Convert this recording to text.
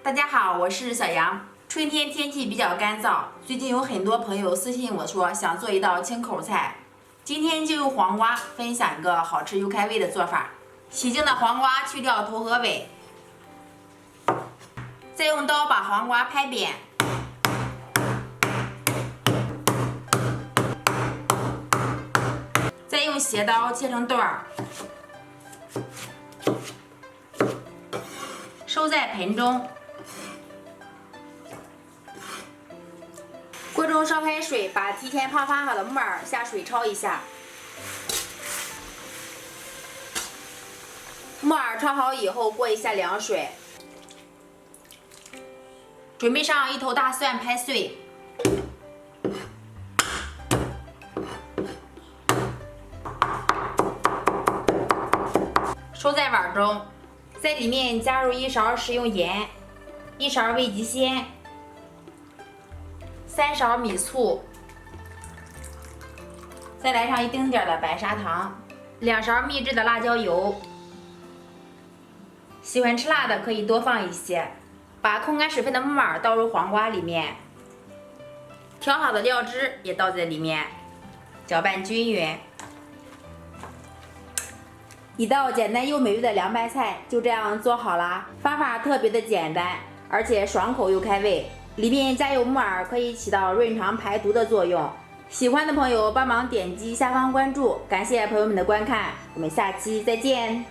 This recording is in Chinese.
大家好，我是小杨。春天天气比较干燥，最近有很多朋友私信我说想做一道清口菜，今天就用黄瓜分享一个好吃又开胃的做法。洗净的黄瓜去掉头和尾，再用刀把黄瓜拍扁，再用斜刀切成段儿，收在盆中。锅中烧开水，把提前泡发好的木耳下水焯一下。木耳焯好以后，过一下凉水。准备上1头大蒜拍碎，收在碗中，在里面加入1勺食用盐，1勺味极鲜，3勺米醋，再来上1丁点的白砂糖，2勺秘制的辣椒油。喜欢吃辣的可以多放一些。把控干水分的木耳倒入黄瓜里面，调好的料汁也倒在里面，搅拌均匀。一道简单又美味的凉白菜就这样做好啦。方法特别的简单，而且爽口又开胃。里面加有木耳，可以起到润肠排毒的作用。喜欢的朋友帮忙点击下方关注，感谢朋友们的观看，我们下期再见。